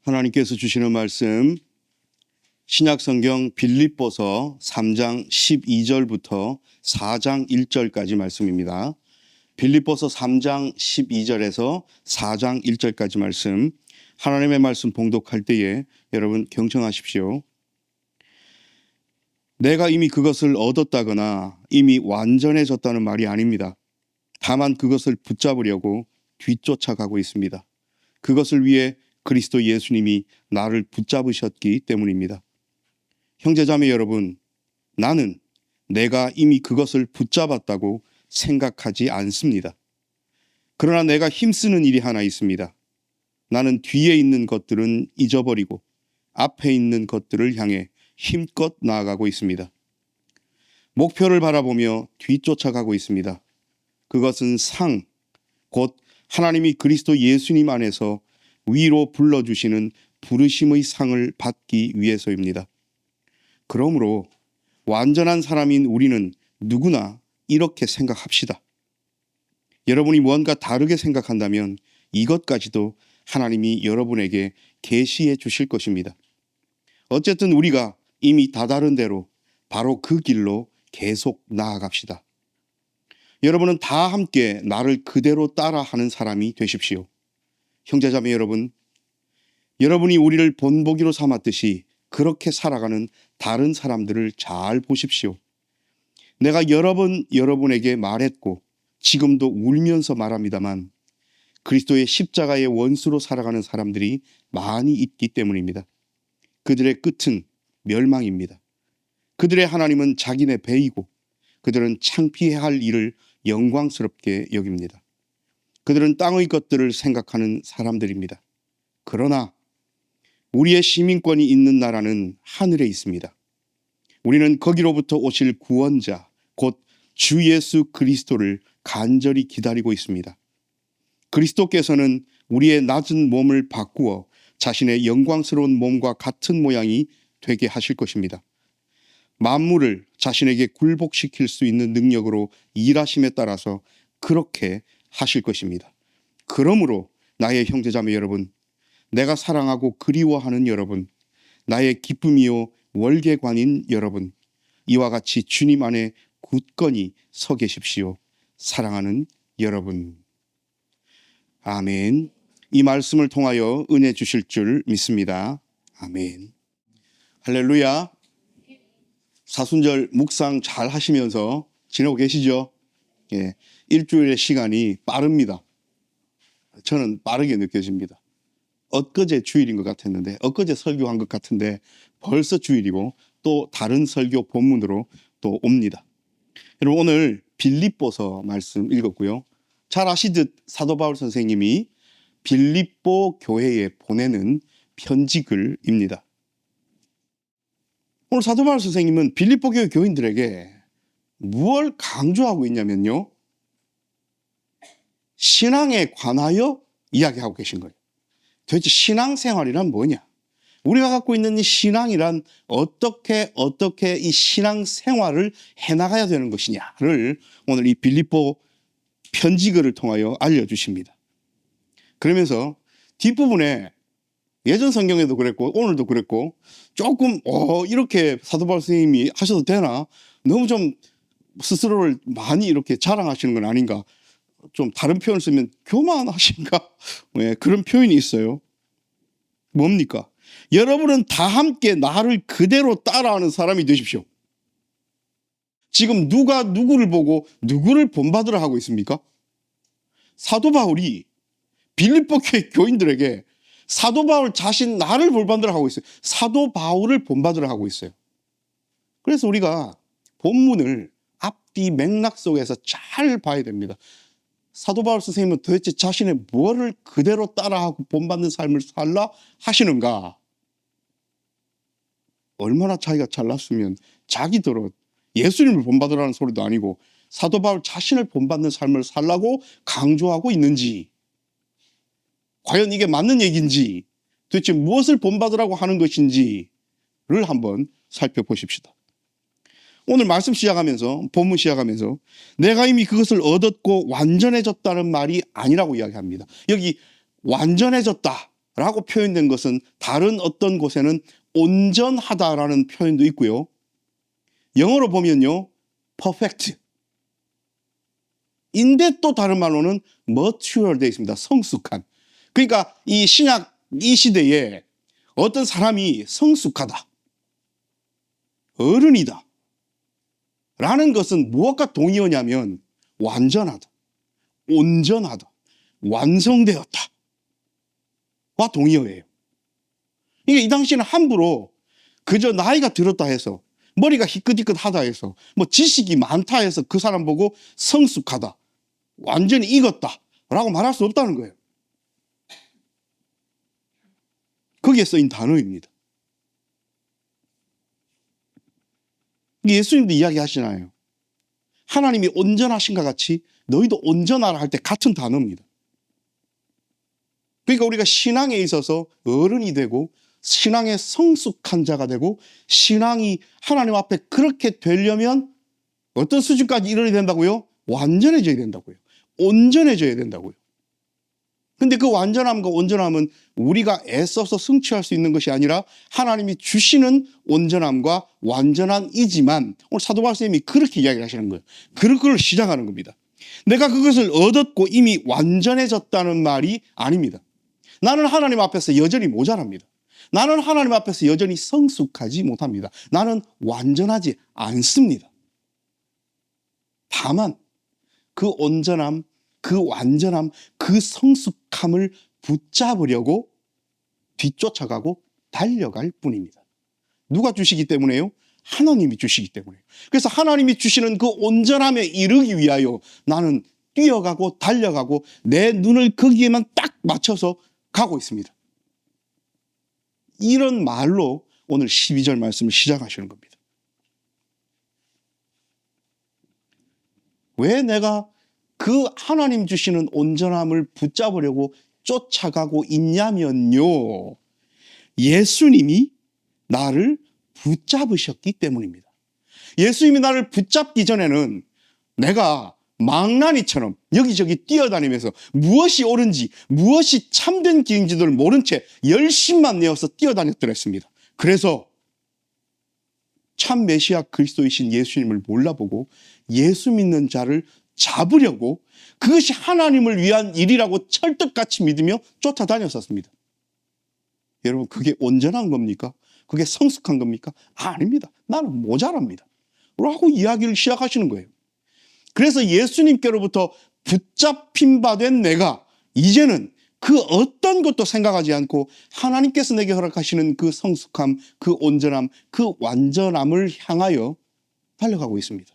하나님께서 주시는 말씀 신약성경 빌립보서 3장 12절부터 4장 1절까지 말씀입니다. 빌립보서 3장 12절에서 4장 1절까지 말씀, 하나님의 말씀 봉독할 때에 여러분 경청하십시오. 내가 이미 그것을 얻었다거나 이미 완전해졌다는 말이 아닙니다. 다만 그것을 붙잡으려고 뒤쫓아가고 있습니다. 그것을 위해 그리스도 예수님이 나를 붙잡으셨기 때문입니다. 형제자매 여러분, 나는 내가 이미 그것을 붙잡았다고 생각하지 않습니다. 그러나 내가 힘쓰는 일이 하나 있습니다. 나는 뒤에 있는 것들은 잊어버리고 앞에 있는 것들을 향해 힘껏 나아가고 있습니다. 목표를 바라보며 뒤쫓아가고 있습니다. 그것은 상, 곧 하나님이 그리스도 예수님 안에서 위로 불러주시는 부르심의 상을 받기 위해서입니다. 그러므로 완전한 사람인 우리는 누구나 이렇게 생각합시다. 여러분이 뭔가 다르게 생각한다면 이것까지도 하나님이 여러분에게 계시해 주실 것입니다. 어쨌든 우리가 이미 다다른 대로 바로 그 길로 계속 나아갑시다. 여러분은 다 함께 나를 그대로 따라하는 사람이 되십시오. 형제자매 여러분, 여러분이 우리를 본보기로 삼았듯이 그렇게 살아가는 다른 사람들을 잘 보십시오. 내가 여러 번 여러분에게 말했고 지금도 울면서 말합니다만 그리스도의 십자가의 원수로 살아가는 사람들이 많이 있기 때문입니다. 그들의 끝은 멸망입니다. 그들의 하나님은 자기네 배이고 그들은 창피해야 할 일을 영광스럽게 여깁니다. 그들은 땅의 것들을 생각하는 사람들입니다. 그러나 우리의 시민권이 있는 나라는 하늘에 있습니다. 우리는 거기로부터 오실 구원자, 곧 주 예수 그리스도를 간절히 기다리고 있습니다. 그리스도께서는 우리의 낮은 몸을 바꾸어 자신의 영광스러운 몸과 같은 모양이 되게 하실 것입니다. 만물을 자신에게 굴복시킬 수 있는 능력으로 일하심에 따라서 그렇게 하실 것입니다. 그러므로 나의 형제자매 여러분, 내가 사랑하고 그리워하는 여러분, 나의 기쁨이요 월계관인 여러분, 이와 같이 주님 안에 굳건히 서 계십시오. 사랑하는 여러분. 아멘. 이 말씀을 통하여 은혜 주실 줄 믿습니다. 아멘. 할렐루야. 사순절 묵상 잘 하시면서 지내고 계시죠? 예, 일주일의 시간이 빠릅니다. 저는 빠르게 느껴집니다. 엊그제 주일인 것 같았는데, 엊그제 설교한 것 같은데 벌써 주일이고 또 다른 설교 본문으로 또 옵니다. 여러분, 오늘 빌립보서 말씀 읽었고요. 잘 아시듯 사도 바울 선생님이 빌립보 교회에 보내는 편지글입니다. 오늘 사도 바울 선생님은 빌립보 교회 교인들에게 무엇을 강조하고 있냐면요, 신앙에 관하여 이야기하고 계신 거예요. 도대체 신앙생활이란 뭐냐? 우리가 갖고 있는 이 신앙이란 어떻게 이 신앙생활을 해나가야 되는 것이냐를 오늘 이 빌립보 편지글을 통하여 알려주십니다. 그러면서 뒷부분에 예전 성경에도 그랬고 오늘도 그랬고 조금 이렇게 사도 바울 선생님이 하셔도 되나? 너무 좀 스스로를 많이 이렇게 자랑하시는 건 아닌가? 좀 다른 표현을 쓰면 교만하신가? 네, 그런 표현이 있어요. 뭡니까? 여러분은 다 함께 나를 그대로 따라하는 사람이 되십시오. 지금 누가 누구를 보고 누구를 본받으라 하고 있습니까? 사도 바울이 빌립보 교회 교인들에게 사도 바울 자신 나를 본받으라 하고 있어요. 사도 바울을 본받으라 하고 있어요. 그래서 우리가 본문을 앞뒤 맥락 속에서 잘 봐야 됩니다. 사도 바울 선생님은 도대체 자신의 뭐를 그대로 따라하고 본받는 삶을 살라 하시는가? 얼마나 자기가 잘났으면 자기들은 예수님을 본받으라는 소리도 아니고 사도 바울 자신을 본받는 삶을 살라고 강조하고 있는지, 과연 이게 맞는 얘기인지, 도대체 무엇을 본받으라고 하는 것인지를 한번 살펴보십시다. 오늘 말씀 시작하면서, 본문 시작하면서 내가 이미 그것을 얻었고 완전해졌다는 말이 아니라고 이야기합니다. 여기 완전해졌다, 라고 표현된 것은 다른 어떤 곳에는 온전하다라는 표현도 있고요. 영어로 보면요, perfect. 인데 또 다른 말로는 mature 되어 있습니다. 성숙한. 그러니까 이 신약 이 시대에 어떤 사람이 성숙하다, 어른이다 라는 것은 무엇과 동의어냐면 완전하다, 온전하다, 완성되었다 와 동의어예요. 이게 이 당시에는 함부로 그저 나이가 들었다 해서, 머리가 희끗희끗하다 해서, 뭐 지식이 많다 해서 그 사람 보고 성숙하다, 완전히 익었다 라고 말할 수 없다는 거예요. 거기에 쓰인 단어입니다. 예수님도 이야기하시나요? 하나님이 온전하신가 같이 너희도 온전하라 할 때 같은 단어입니다. 그러니까 우리가 신앙에 있어서 어른이 되고 신앙의 성숙한 자가 되고 신앙이 하나님 앞에 그렇게 되려면 어떤 수준까지 이르러야 된다고요? 완전해져야 된다고요. 온전해져야 된다고요. 근데 그 완전함과 온전함은 우리가 애써서 성취할 수 있는 것이 아니라 하나님이 주시는 온전함과 완전함이지만, 오늘 사도 바울님이 그렇게 이야기를 하시는 거예요. 그걸 시작하는 겁니다. 내가 그것을 얻었고 이미 완전해졌다는 말이 아닙니다. 나는 하나님 앞에서 여전히 모자랍니다. 나는 하나님 앞에서 여전히 성숙하지 못합니다. 나는 완전하지 않습니다. 다만 그 온전함, 그 완전함, 그 성숙함을 붙잡으려고 뒤쫓아가고 달려갈 뿐입니다. 누가 주시기 때문에요? 하나님이 주시기 때문에요. 그래서 하나님이 주시는 그 온전함에 이르기 위하여 나는 뛰어가고 달려가고 내 눈을 거기에만 딱 맞춰서 가고 있습니다. 이런 말로 오늘 12절 말씀을 시작하시는 겁니다. 왜 내가 그 하나님 주시는 온전함을 붙잡으려고 쫓아가고 있냐면요, 예수님이 나를 붙잡으셨기 때문입니다. 예수님이 나를 붙잡기 전에는 내가 망나니처럼 여기저기 뛰어다니면서 무엇이 옳은지 무엇이 참된 길인지를 모른 채 열심만 내어서 뛰어다녔더랬습니다. 그래서 참 메시아 그리스도이신 예수님을 몰라보고 예수 믿는 자를 잡으려고 그것이 하나님을 위한 일이라고 철떡같이 믿으며 쫓아다녔었습니다. 여러분, 그게 온전한 겁니까? 그게 성숙한 겁니까? 아닙니다. 나는 모자랍니다 라고 이야기를 시작하시는 거예요. 그래서 예수님께로부터 붙잡힌 바 된 내가 이제는 그 어떤 것도 생각하지 않고 하나님께서 내게 허락하시는 그 성숙함, 그 온전함, 그 완전함을 향하여 달려가고 있습니다.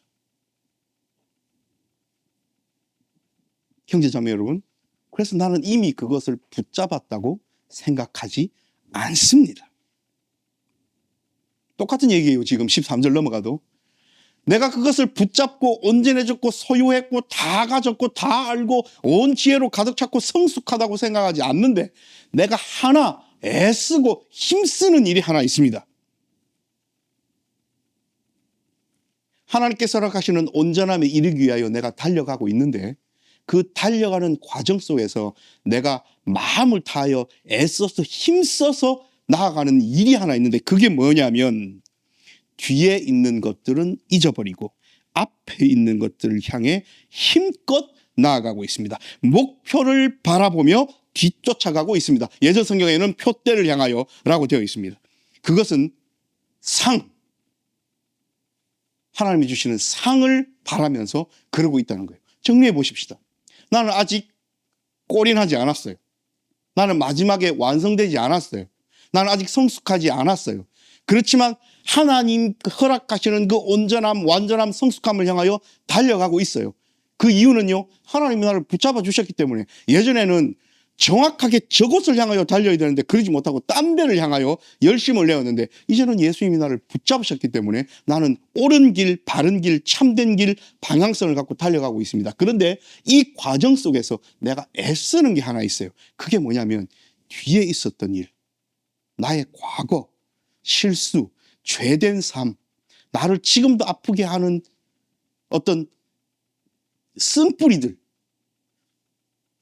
형제자매 여러분, 그래서 나는 이미 그것을 붙잡았다고 생각하지 않습니다. 똑같은 얘기예요. 지금 13절 넘어가도 내가 그것을 붙잡고 온전해졌고 소유했고 다 가졌고 다 알고 온 지혜로 가득 찼고 성숙하다고 생각하지 않는데 내가 하나 애쓰고 힘쓰는 일이 하나 있습니다. 하나님께서 허락하시는 온전함에 이르기 위하여 내가 달려가고 있는데 그 달려가는 과정 속에서 내가 마음을 다하여 애써서 힘써서 나아가는 일이 하나 있는데 그게 뭐냐면 뒤에 있는 것들은 잊어버리고 앞에 있는 것들을 향해 힘껏 나아가고 있습니다. 목표를 바라보며 뒤쫓아가고 있습니다. 예전 성경에는 표대를 향하여 라고 되어 있습니다. 그것은 상, 하나님이 주시는 상을 바라면서 그러고 있다는 거예요. 정리해 보십시다. 나는 아직 골인하지 않았어요. 나는 마지막에 완성되지 않았어요. 나는 아직 성숙하지 않았어요. 그렇지만 하나님 허락하시는 그 온전함, 완전함, 성숙함을 향하여 달려가고 있어요. 그 이유는요, 하나님이 나를 붙잡아 주셨기 때문에. 예전에는 정확하게 저곳을 향하여 달려야 되는데 그러지 못하고 딴 데를 향하여 열심을 내었는데 이제는 예수님이 나를 붙잡으셨기 때문에 나는 옳은 길, 바른 길, 참된 길, 방향성을 갖고 달려가고 있습니다. 그런데 이 과정 속에서 내가 애쓰는 게 하나 있어요. 그게 뭐냐면 뒤에 있었던 일, 나의 과거, 실수, 죄된 삶, 나를 지금도 아프게 하는 어떤 쓴뿌리들,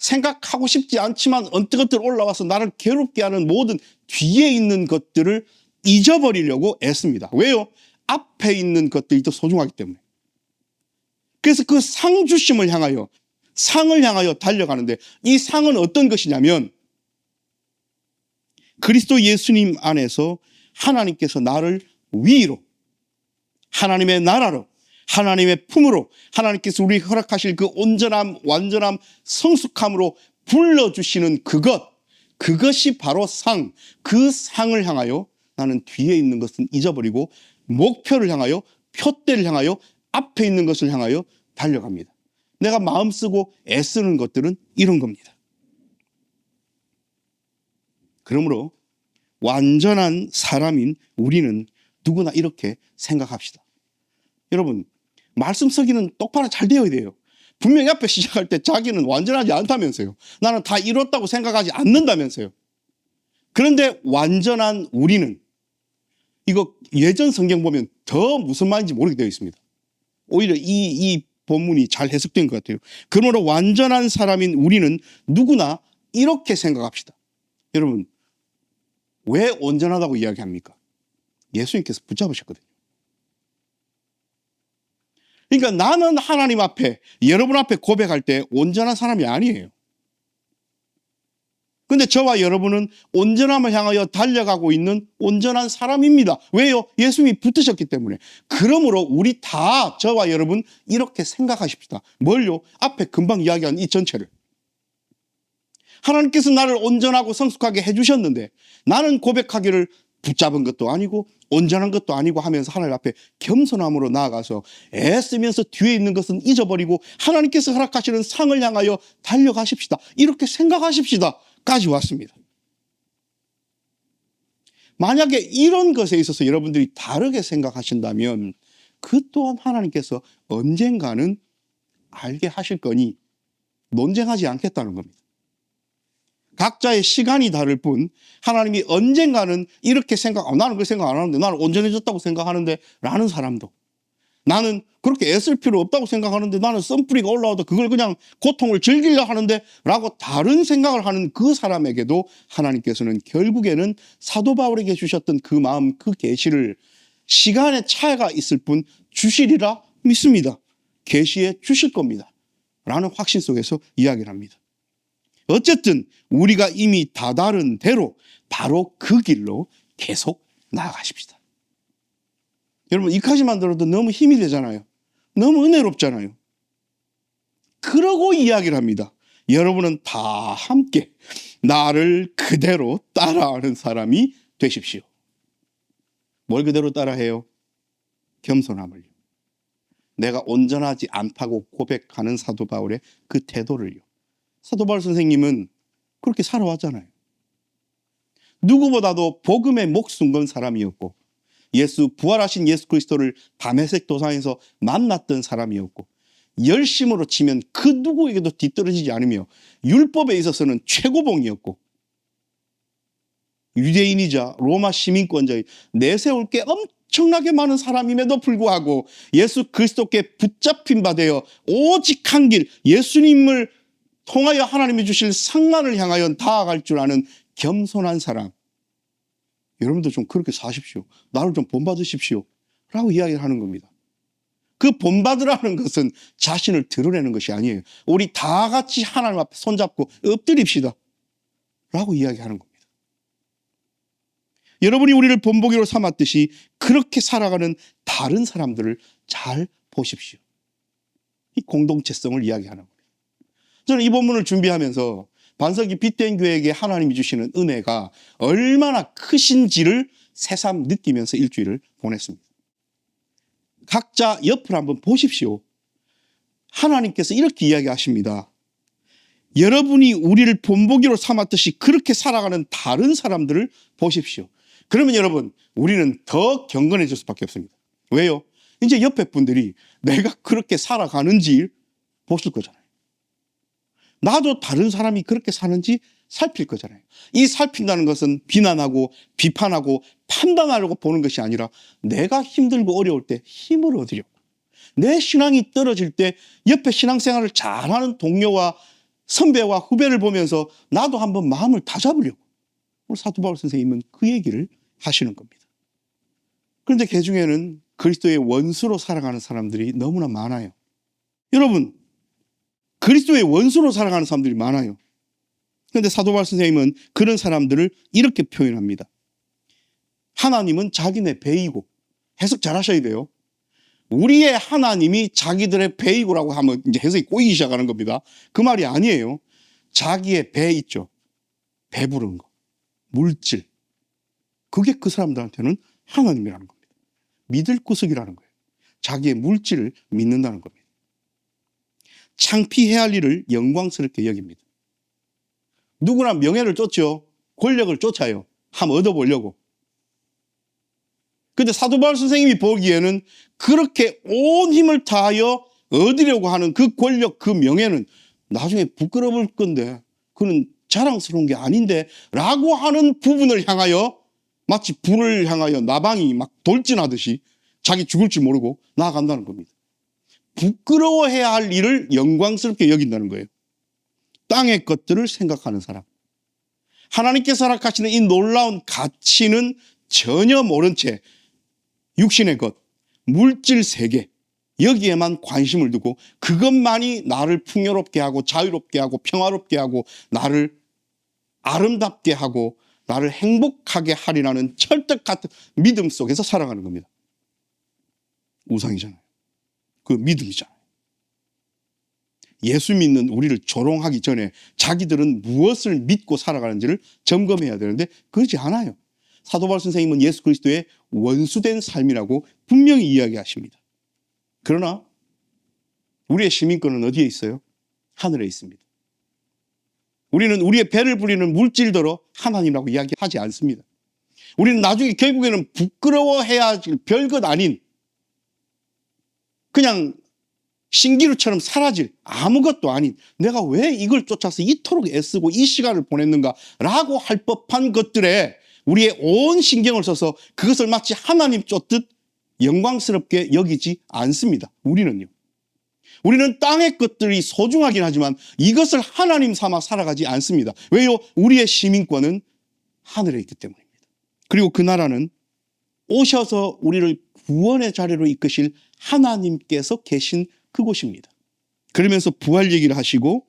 생각하고 싶지 않지만 언뜻언뜻 올라와서 나를 괴롭게 하는 모든 뒤에 있는 것들을 잊어버리려고 애씁니다. 왜요? 앞에 있는 것들이 더 소중하기 때문에. 그래서 그 상 주심을 향하여, 상을 향하여 달려가는데, 이 상은 어떤 것이냐면 그리스도 예수님 안에서 하나님께서 나를 위로, 하나님의 나라로, 하나님의 품으로, 하나님께서 우리 허락하실 그 온전함, 완전함, 성숙함으로 불러주시는 그것이 바로 상. 그 상을 향하여 나는 뒤에 있는 것은 잊어버리고 목표를 향하여, 표대를 향하여, 앞에 있는 것을 향하여 달려갑니다. 내가 마음 쓰고 애쓰는 것들은 이런 겁니다. 그러므로 완전한 사람인 우리는 누구나 이렇게 생각합시다. 여러분, 말씀 쓰기는 똑바로 잘 되어야 돼요. 분명히 앞에 시작할 때 자기는 완전하지 않다면서요. 나는 다 이뤘다고 생각하지 않는다면서요. 그런데 완전한 우리는, 이거 예전 성경 보면 더 무슨 말인지 모르게 되어 있습니다. 오히려 이 본문이 잘 해석된 것 같아요. 그러므로 완전한 사람인 우리는 누구나 이렇게 생각합시다. 여러분, 왜 온전하다고 이야기합니까? 예수님께서 붙잡으셨거든요. 그러니까 나는 하나님 앞에, 여러분 앞에 고백할 때 온전한 사람이 아니에요. 근데 저와 여러분은 온전함을 향하여 달려가고 있는 온전한 사람입니다. 왜요? 예수님이 붙으셨기 때문에. 그러므로 우리 다, 저와 여러분 이렇게 생각하십시다. 뭘요? 앞에 금방 이야기한 이 전체를. 하나님께서 나를 온전하고 성숙하게 해주셨는데 나는 고백하기를 붙잡은 것도 아니고 온전한 것도 아니고 하면서 하나님 앞에 겸손함으로 나아가서 애쓰면서 뒤에 있는 것은 잊어버리고 하나님께서 허락하시는 상을 향하여 달려가십시다. 이렇게 생각하십시다. 까지 왔습니다. 만약에 이런 것에 있어서 여러분들이 다르게 생각하신다면 그 또한 하나님께서 언젠가는 알게 하실 거니 논쟁하지 않겠다는 겁니다. 각자의 시간이 다를 뿐 하나님이 언젠가는 이렇게 나는 그 생각 안 하는데, 나는 온전해졌다고 생각하는데 라는 사람도, 나는 그렇게 애쓸 필요 없다고 생각하는데 나는 썬뿌리가 올라와도 그걸 그냥 고통을 즐기려 하는데 라고 다른 생각을 하는 그 사람에게도 하나님께서는 결국에는 사도 바울에게 주셨던 그 마음, 그 계시를 시간의 차이가 있을 뿐 주시리라 믿습니다. 계시해 주실 겁니다 라는 확신 속에서 이야기를 합니다. 어쨌든 우리가 이미 다다른 대로 바로 그 길로 계속 나아가십시다. 여러분, 이까지만 들어도 너무 힘이 되잖아요. 너무 은혜롭잖아요. 그러고 이야기를 합니다. 여러분은 다 함께 나를 그대로 따라하는 사람이 되십시오. 뭘 그대로 따라해요? 겸손함을요. 내가 온전하지 않다고 고백하는 사도 바울의 그 태도를요. 사도 바울 선생님은 그렇게 살아왔잖아요. 누구보다도 복음에 목숨 건 사람이었고, 부활하신 예수 그리스도를 다메섹 도상에서 만났던 사람이었고, 열심으로 치면 그 누구에게도 뒤떨어지지 않으며 율법에 있어서는 최고봉이었고, 유대인이자 로마 시민권자의 내세울 게 엄청나게 많은 사람임에도 불구하고 예수 그리스도께 붙잡힌 바 되어 오직 한 길, 예수님을 통하여 하나님이 주실 상만을 향하여 나아갈 줄 아는 겸손한 사람. 여러분도 좀 그렇게 사십시오. 나를 좀 본받으십시오 라고 이야기를 하는 겁니다. 그 본받으라는 것은 자신을 드러내는 것이 아니에요. 우리 다 같이 하나님 앞에 손잡고 엎드립시다 라고 이야기하는 겁니다. 여러분이 우리를 본보기로 삼았듯이 그렇게 살아가는 다른 사람들을 잘 보십시오. 이 공동체성을 이야기하는 겁니다. 저는 이 본문을 준비하면서 반석이 빛된 교회에게 하나님이 주시는 은혜가 얼마나 크신지를 새삼 느끼면서 일주일을 보냈습니다. 각자 옆을 한번 보십시오. 하나님께서 이렇게 이야기하십니다. 여러분이 우리를 본보기로 삼았듯이 그렇게 살아가는 다른 사람들을 보십시오. 그러면 여러분, 우리는 더 경건해질 수밖에 없습니다. 왜요? 이제 옆에 분들이 내가 그렇게 살아가는지 보실 거잖아요. 나도 다른 사람이 그렇게 사는지 살필 거잖아요. 이 살핀다는 것은 비난하고 비판하고 판단하려고 보는 것이 아니라 내가 힘들고 어려울 때 힘을 얻으려고, 내 신앙이 떨어질 때 옆에 신앙생활을 잘하는 동료와 선배와 후배를 보면서 나도 한번 마음을 다잡으려고 오늘 사도 바울 선생님은 그 얘기를 하시는 겁니다. 그런데 그 중에는 그리스도의 원수로 살아가는 사람들이 너무나 많아요. 여러분, 그리스도의 원수로 살아가는 사람들이 많아요. 그런데 사도 바울 선생님은 그런 사람들을 이렇게 표현합니다. 하나님은 자기네 배이고, 해석 잘 하셔야 돼요. 우리의 하나님이 자기들의 배이고라고 하면 이제 해석이 꼬이기 시작하는 겁니다. 그 말이 아니에요. 자기의 배 있죠. 배부른 거, 물질. 그게 그 사람들한테는 하나님이라는 겁니다. 믿을 구석이라는 거예요. 자기의 물질을 믿는다는 겁니다. 창피해야 할 일을 영광스럽게 여깁니다. 누구나 명예를 쫓죠. 권력을 쫓아요. 한번 얻어보려고. 근데 사도 바울 선생님이 보기에는 그렇게 온 힘을 다하여 얻으려고 하는 그 권력, 그 명예는 나중에 부끄러울 건데, 그는 자랑스러운 게 아닌데 라고 하는 부분을 향하여 마치 불을 향하여 나방이 막 돌진하듯이 자기 죽을 줄 모르고 나아간다는 겁니다. 부끄러워해야 할 일을 영광스럽게 여긴다는 거예요. 땅의 것들을 생각하는 사람. 하나님께서 허락하시는 이 놀라운 가치는 전혀 모른 채 육신의 것, 물질 세계, 여기에만 관심을 두고 그것만이 나를 풍요롭게 하고 자유롭게 하고 평화롭게 하고 나를 아름답게 하고 나를 행복하게 하리라는 철떡 같은 믿음 속에서 살아가는 겁니다. 우상이잖아요. 그 믿음이잖아요. 예수 믿는 우리를 조롱하기 전에 자기들은 무엇을 믿고 살아가는지를 점검해야 되는데 그러지 않아요. 사도 바울 선생님은 예수 그리스도의 원수된 삶이라고 분명히 이야기하십니다. 그러나 우리의 시민권은 어디에 있어요? 하늘에 있습니다. 우리는 우리의 배를 부리는 물질더러 하나님이라고 이야기하지 않습니다. 우리는 나중에 결국에는 부끄러워해야 할 별것 아닌 그냥 신기루처럼 사라질 아무것도 아닌 내가 왜 이걸 쫓아서 이토록 애쓰고 이 시간을 보냈는가라고 할 법한 것들에 우리의 온 신경을 써서 그것을 마치 하나님 쫓듯 영광스럽게 여기지 않습니다. 우리는요. 우리는 땅의 것들이 소중하긴 하지만 이것을 하나님 삼아 살아가지 않습니다. 왜요? 우리의 시민권은 하늘에 있기 때문입니다. 그리고 그 나라는 오셔서 우리를 구원의 자리로 이끄실 하나님께서 계신 그곳입니다. 그러면서 부활 얘기를 하시고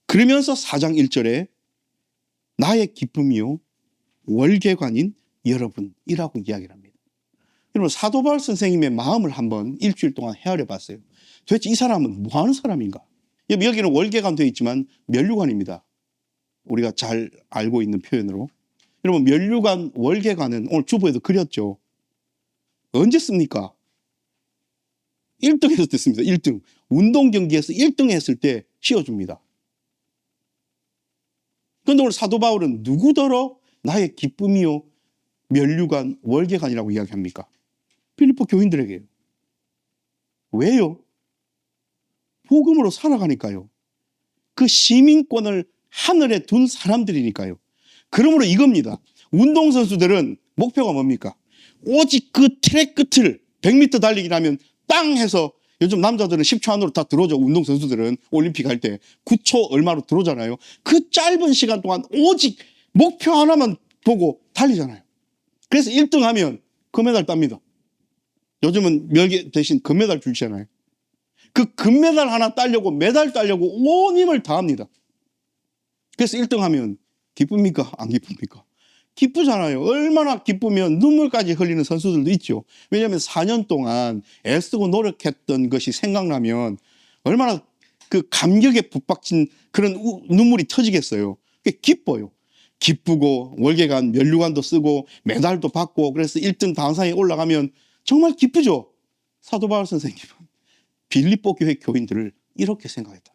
그러면서 4장 1절에 나의 기쁨이요 월계관인 여러분이라고 이야기를 합니다. 여러분 사도 바울 선생님의 마음을 한번 일주일 동안 헤아려 봤어요. 도대체 이 사람은 뭐 하는 사람인가? 여기는 월계관 되어 있지만 면류관입니다. 우리가 잘 알고 있는 표현으로. 여러분 면류관, 월계관은 오늘 주보에도 그렸죠. 언제 씁니까? 1등 했을 때 씁니다. 1등. 운동 경기에서 1등 했을 때 씌워줍니다. 그런데 오늘 사도 바울은 누구더러 나의 기쁨이요 면류관, 월계관이라고 이야기합니까? 필리포 교인들에게요. 왜요? 복음으로 살아가니까요. 그 시민권을 하늘에 둔 사람들이니까요. 그러므로 이겁니다. 운동선수들은 목표가 뭡니까? 오직 그 트랙 끝을 100m 달리기라면 땅 해서 요즘 남자들은 10초 안으로 다 들어오죠. 운동선수들은 올림픽 할 때 9초 얼마로 들어오잖아요. 그 짧은 시간 동안 오직 목표 하나만 보고 달리잖아요. 그래서 1등 하면 금메달 땁니다. 요즘은 멸기 대신 금메달 주잖아요. 그 금메달 하나 따려고 메달 따려고 온 힘을 다합니다. 그래서 1등 하면 기쁩니까? 안 기쁩니까? 기쁘잖아요. 얼마나 기쁘면 눈물까지 흘리는 선수들도 있죠. 왜냐하면 4년 동안 애쓰고 노력했던 것이 생각나면 얼마나 그 감격에 북박친 그런 눈물이 터지겠어요. 그게 기뻐요. 기쁘고 월계관, 면류관도 쓰고 메달도 받고 그래서 1등 단상에 올라가면 정말 기쁘죠. 사도 바울 선생님은 빌립보 교회 교인들을 이렇게 생각했다.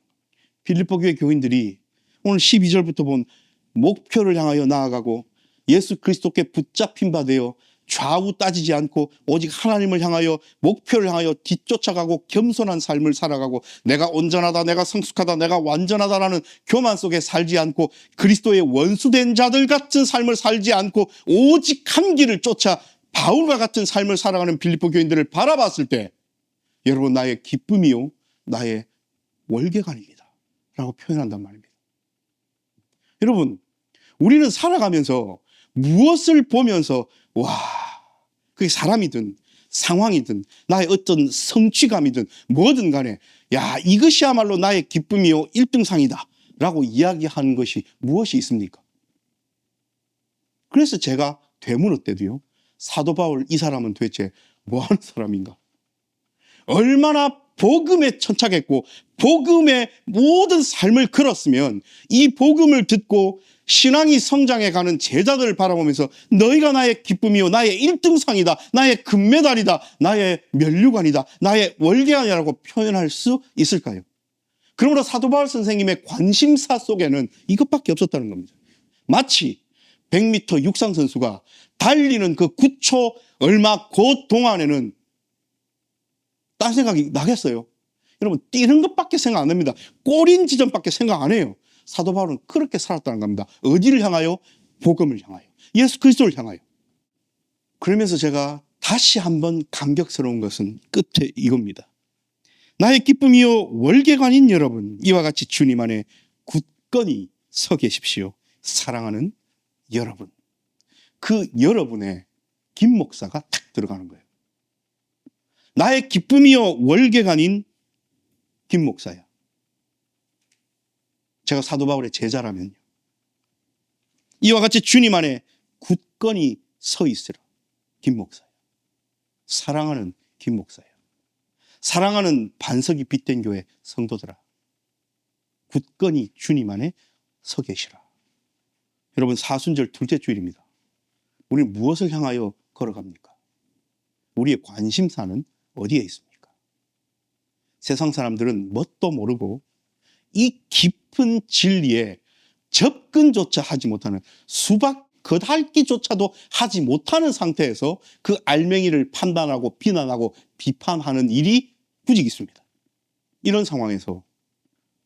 빌립보 교회 교인들이 오늘 12절부터 본 목표를 향하여 나아가고 예수 그리스도께 붙잡힌 바 되어 좌우 따지지 않고 오직 하나님을 향하여 목표를 향하여 뒤쫓아가고 겸손한 삶을 살아가고 내가 온전하다, 내가 성숙하다, 내가 완전하다라는 교만 속에 살지 않고 그리스도의 원수된 자들 같은 삶을 살지 않고 오직 한 길을 쫓아 바울과 같은 삶을 살아가는 빌립보 교인들을 바라봤을 때 여러분 나의 기쁨이요 나의 월계관입니다 라고 표현한단 말입니다. 여러분, 우리는 살아가면서 무엇을 보면서 와, 그게 사람이든 상황이든 나의 어떤 성취감이든 뭐든 간에 야, 이것이야말로 나의 기쁨이요 1등상이다 라고 이야기하는 것이 무엇이 있습니까? 그래서 제가 되물을 때도요, 사도 바울 이 사람은 도대체 뭐 하는 사람인가? 얼마나 복음에 천착했고 복음의 모든 삶을 걸었으면 이 복음을 듣고 신앙이 성장해가는 제자들을 바라보면서 너희가 나의 기쁨이요 나의 1등상이다, 나의 금메달이다, 나의 면류관이다, 나의 월계관이라고 표현할 수 있을까요? 그러므로 사도 바울 선생님의 관심사 속에는 이것밖에 없었다는 겁니다. 마치 100m 육상 선수가 달리는 그 9초 얼마 그 동안에는 딴 생각이 나겠어요? 여러분, 뛰는 것밖에 생각 안 합니다. 골인 지점밖에 생각 안 해요. 사도 바울은 그렇게 살았다는 겁니다. 어디를 향하여? 복음을 향하여, 예수 그리스도를 향하여. 그러면서 제가 다시 한번 감격스러운 것은 끝에 이겁니다. 나의 기쁨이요 월계관인 여러분, 이와 같이 주님 안에 굳건히 서 계십시오. 사랑하는 여러분. 그 여러분의 김 목사가 탁 들어가는 거예요. 나의 기쁨이요 월계관인 김 목사야. 제가 사도 바울의 제자라면요, 이와 같이 주님 안에 굳건히 서 있으라. 김 목사야. 사랑하는 김 목사야. 사랑하는 반석이 빛된 교회 성도들아, 굳건히 주님 안에 서 계시라. 여러분, 사순절 둘째 주일입니다. 우리는 무엇을 향하여 걸어갑니까? 우리의 관심사는 어디에 있습니까? 세상 사람들은 뭣도 모르고 이 깊은 진리에 접근조차 하지 못하는, 수박 겉핥기조차도 하지 못하는 상태에서 그 알맹이를 판단하고 비난하고 비판하는 일이 부직 있습니다. 이런 상황에서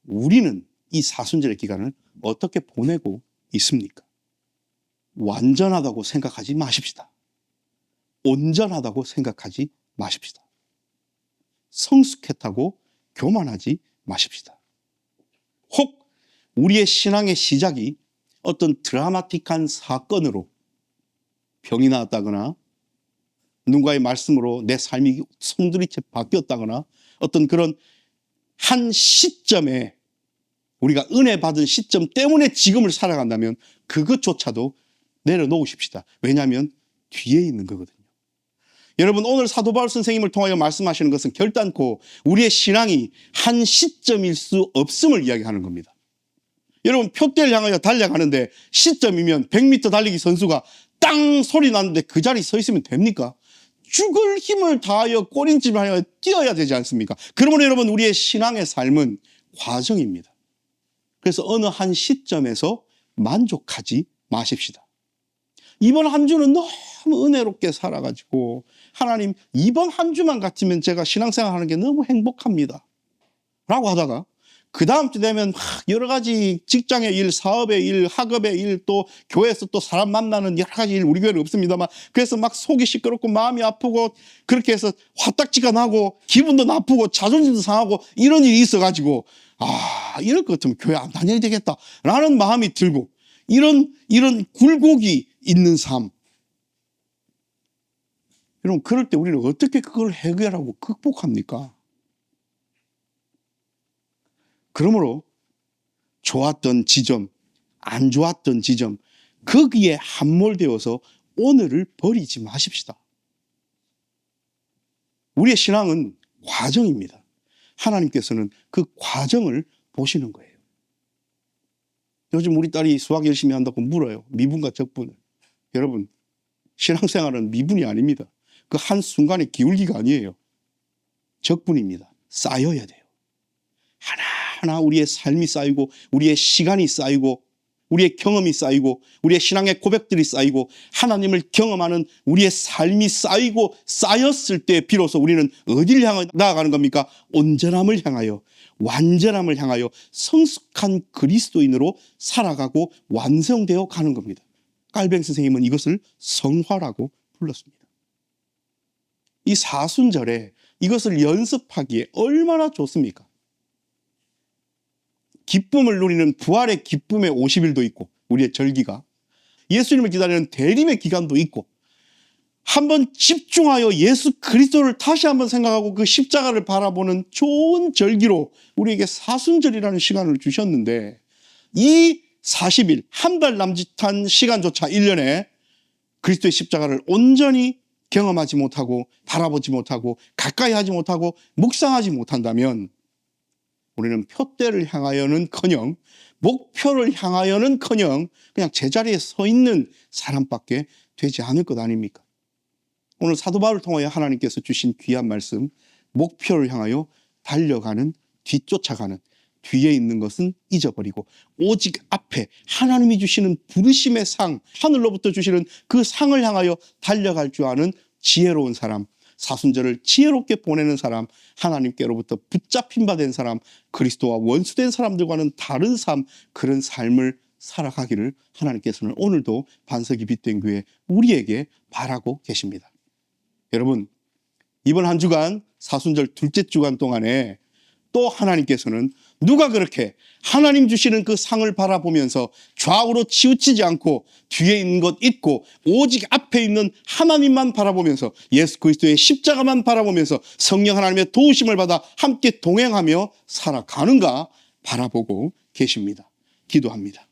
우리는 이 사순절의 기간을 어떻게 보내고 있습니까? 완전하다고 생각하지 마십시다. 온전하다고 생각하지 마십시다. 성숙했다고 교만하지 마십시다. 혹 우리의 신앙의 시작이 어떤 드라마틱한 사건으로, 병이 나왔다거나 누군가의 말씀으로 내 삶이 송두리째 바뀌었다거나 어떤 그런 한 시점에 우리가 은혜 받은 시점 때문에 지금을 살아간다면 그것조차도 내려놓으십시다. 왜냐하면 뒤에 있는 거거든요. 여러분, 오늘 사도 바울 선생님을 통하여 말씀하시는 것은 결단코 우리의 신앙이 한 시점일 수 없음을 이야기하는 겁니다. 여러분, 표대를 향하여 달려가는데 시점이면 100m 달리기 선수가 땅 소리 나는데 그 자리에 서 있으면 됩니까? 죽을 힘을 다하여 꼬린집을 하여 뛰어야 되지 않습니까? 그러므로 여러분, 우리의 신앙의 삶은 과정입니다. 그래서 어느 한 시점에서 만족하지 마십시다. 이번 한 주는 너무 은혜롭게 살아가지고 하나님, 이번 한 주만 같으면 제가 신앙생활 하는 게 너무 행복합니다 라고 하다가 그 다음 주 되면 여러 가지 직장의 일, 사업의 일, 학업의 일, 또 교회에서 또 사람 만나는 여러 가지 일, 우리 교회는 없습니다만, 그래서 막 속이 시끄럽고 마음이 아프고 그렇게 해서 화딱지가 나고 기분도 나쁘고 자존심도 상하고 이런 일이 있어가지고 이럴 것 같으면 교회 안 다녀야 되겠다라는 마음이 들고, 이런 굴곡이 있는 삶. 여러분, 그럴 때 우리는 어떻게 그걸 해결하고 극복합니까? 그러므로 좋았던 지점, 안 좋았던 지점, 거기에 함몰되어서 오늘을 버리지 마십시다. 우리의 신앙은 과정입니다. 하나님께서는 그 과정을 보시는 거예요. 요즘 우리 딸이 수학 열심히 한다고 물어요. 미분과 적분을. 여러분, 신앙생활은 미분이 아닙니다. 그 한순간의 기울기가 아니에요. 적분입니다. 쌓여야 돼요. 하나하나 우리의 삶이 쌓이고 우리의 시간이 쌓이고 우리의 경험이 쌓이고 우리의 신앙의 고백들이 쌓이고 하나님을 경험하는 우리의 삶이 쌓이고 쌓였을 때 비로소 우리는 어디를 향해 나아가는 겁니까? 온전함을 향하여, 완전함을 향하여 성숙한 그리스도인으로 살아가고 완성되어 가는 겁니다. 깔뱅 선생님은 이것을 성화라고 불렀습니다. 이 사순절에 이것을 연습하기에 얼마나 좋습니까? 기쁨을 누리는 부활의 기쁨의 50일도 있고, 우리의 절기가 예수님을 기다리는 대림의 기간도 있고, 한번 집중하여 예수 그리스도를 다시 한번 생각하고 그 십자가를 바라보는 좋은 절기로 우리에게 사순절이라는 시간을 주셨는데, 이 40일, 한 달 남짓한 시간조차 1년에 그리스도의 십자가를 온전히 경험하지 못하고 바라보지 못하고 가까이 하지 못하고 묵상하지 못한다면 우리는 표대를 향하여는커녕 목표를 향하여는커녕 그냥 제자리에 서 있는 사람밖에 되지 않을 것 아닙니까? 오늘 사도 바울을 통하여 하나님께서 주신 귀한 말씀, 목표를 향하여 달려가는, 뒤쫓아가는, 뒤에 있는 것은 잊어버리고 오직 앞에 하나님이 주시는 부르심의 상, 하늘로부터 주시는 그 상을 향하여 달려갈 줄 아는 지혜로운 사람, 사순절을 지혜롭게 보내는 사람, 하나님께로부터 붙잡힌 바 된 사람, 그리스도와 원수된 사람들과는 다른 삶, 그런 삶을 살아가기를 하나님께서는 오늘도 반석이 빛된 교회 우리에게 바라고 계십니다. 여러분, 이번 한 주간, 사순절 둘째 주간 동안에 또 하나님께서는 누가 그렇게 하나님 주시는 그 상을 바라보면서 좌우로 치우치지 않고 뒤에 있는 것 잊고 오직 앞에 있는 하나님만 바라보면서 예수 그리스도의 십자가만 바라보면서 성령 하나님의 도우심을 받아 함께 동행하며 살아가는가 바라보고 계십니다. 기도합니다.